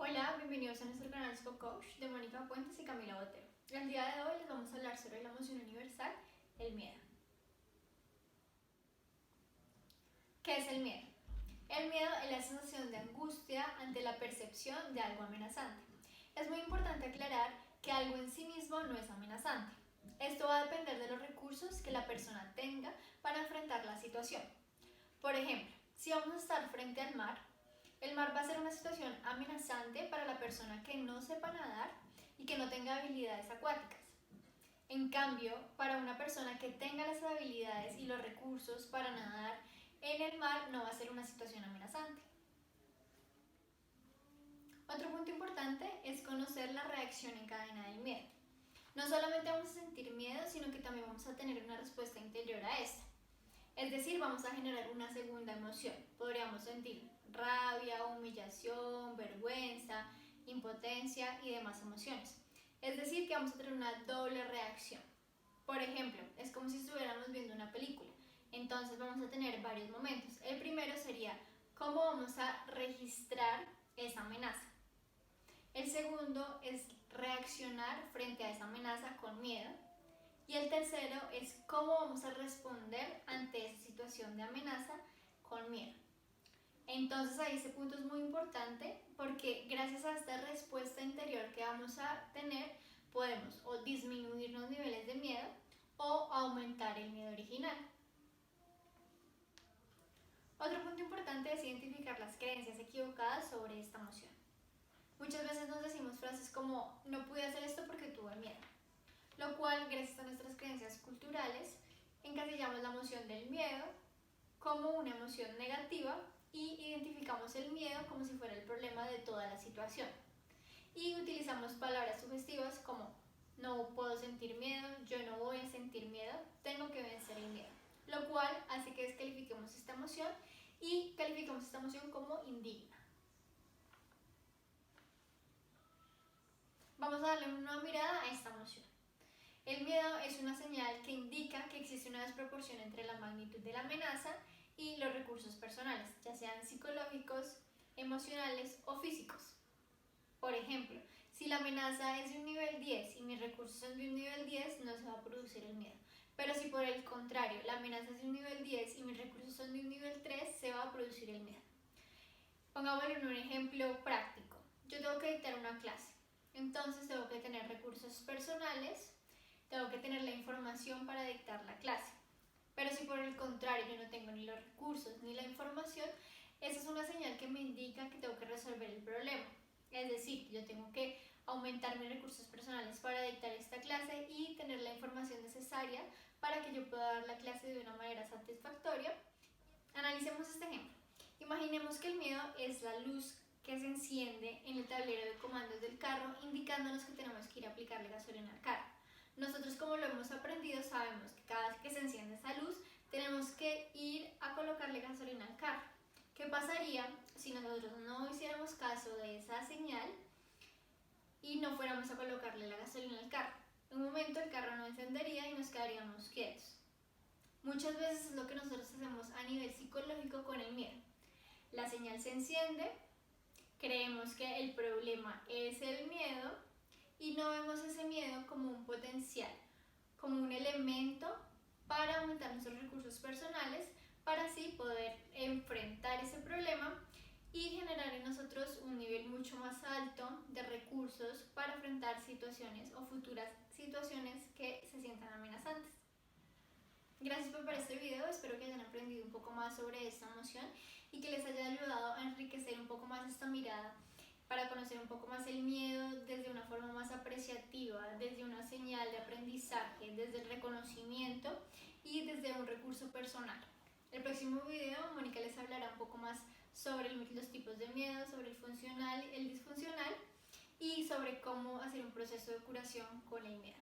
Hola, bienvenidos a nuestro canal Coach de Mónica Puentes y Camila Botero. El día de hoy les vamos a hablar sobre la emoción universal, el miedo. ¿Qué es el miedo? El miedo es la sensación de angustia ante la percepción de algo amenazante. Es muy importante aclarar que algo en sí mismo no es amenazante. Esto va a depender de los recursos que la persona tenga para enfrentar la situación. Por ejemplo, si vamos a estar frente al mar, el mar va a ser una situación amenazante para la persona que no sepa nadar y que no tenga habilidades acuáticas. En cambio, para una persona que tenga las habilidades y los recursos para nadar en el mar no va a ser una situación amenazante. Otro punto importante es conocer la reacción en cadena del miedo. No solamente vamos a sentir miedo, sino que también vamos a tener una respuesta interior a esta. Es decir, vamos a generar una segunda emoción. Podríamos sentir rabia, humillación, vergüenza, impotencia y demás emociones. Es decir, que vamos a tener una doble reacción. Por ejemplo, es como si estuviéramos viendo una película. Entonces vamos a tener varios momentos. El primero sería cómo vamos a registrar esa amenaza. El segundo es reaccionar frente a esa amenaza con miedo. Y el tercero es cómo vamos a responder ante esa situación de amenaza con miedo. Entonces ahí ese punto es muy importante porque gracias a esta respuesta interior que vamos a tener podemos o disminuir los niveles de miedo o aumentar el miedo original. Otro punto importante es identificar las creencias equivocadas sobre esta emoción. Muchas veces nos decimos frases como no pude hacer esto porque tuve miedo, lo cual, gracias a nuestras creencias culturales, encasillamos la emoción del miedo como una emoción negativa y identificamos el miedo como si fuera el problema de toda la situación. Y utilizamos palabras sugestivas como no puedo sentir miedo, yo no voy a sentir miedo, tengo que vencer el miedo, lo cual hace que descalifiquemos esta emoción y calificamos esta emoción como indigna. Vamos a darle una nueva mirada a esta emoción. El miedo es una señal que indica que existe una desproporción entre la magnitud de la amenaza y los recursos personales, ya sean psicológicos, emocionales o físicos. Por ejemplo, si la amenaza es de un nivel 10 y mis recursos son de un nivel 10, no se va a producir el miedo. Pero si por el contrario la amenaza es de un nivel 10 y mis recursos son de un nivel 3, se va a producir el miedo. Pongámosle un ejemplo práctico. Yo tengo que dictar una clase, entonces tengo que tener recursos personales, tengo que tener la información para dictar la clase. Pero si por el contrario yo no tengo ni los recursos ni la información, esa es una señal que me indica que tengo que resolver el problema. Es decir, yo tengo que aumentar mis recursos personales para dictar esta clase y tener la información necesaria para que yo pueda dar la clase de una manera satisfactoria. Analicemos este ejemplo. Imaginemos que el miedo es la luz que se enciende en el tablero de comandos del carro indicándonos que tenemos que ir a aplicarle gasolina al carro. Nosotros, como lo hemos aprendido, sabemos que cada vez que se enciende esa luz tenemos que ir a colocarle gasolina al carro. ¿Qué pasaría si nosotros no hiciéramos caso de esa señal y no fuéramos a colocarle la gasolina al carro? En un momento el carro no encendería y nos quedaríamos quietos. Muchas veces es lo que nosotros hacemos a nivel psicológico con el miedo. La señal se enciende, creemos que el problema es el miedo y no vemos ese miedo como un potencial, como un elemento para aumentar nuestros recursos personales, para así poder enfrentar ese problema y generar en nosotros un nivel mucho más alto de recursos para enfrentar situaciones o futuras situaciones que se sientan amenazantes. Gracias por ver este video, espero que hayan aprendido un poco más sobre esta emoción y que les haya ayudado a enriquecer un poco más esta mirada para conocer un poco más el miedo desde una forma más apreciativa, desde una señal de aprendizaje, desde el reconocimiento y desde un recurso personal. En el próximo video, Mónica les hablará un poco más sobre los tipos de miedo, sobre el funcional, el disfuncional y sobre cómo hacer un proceso de curación con el miedo.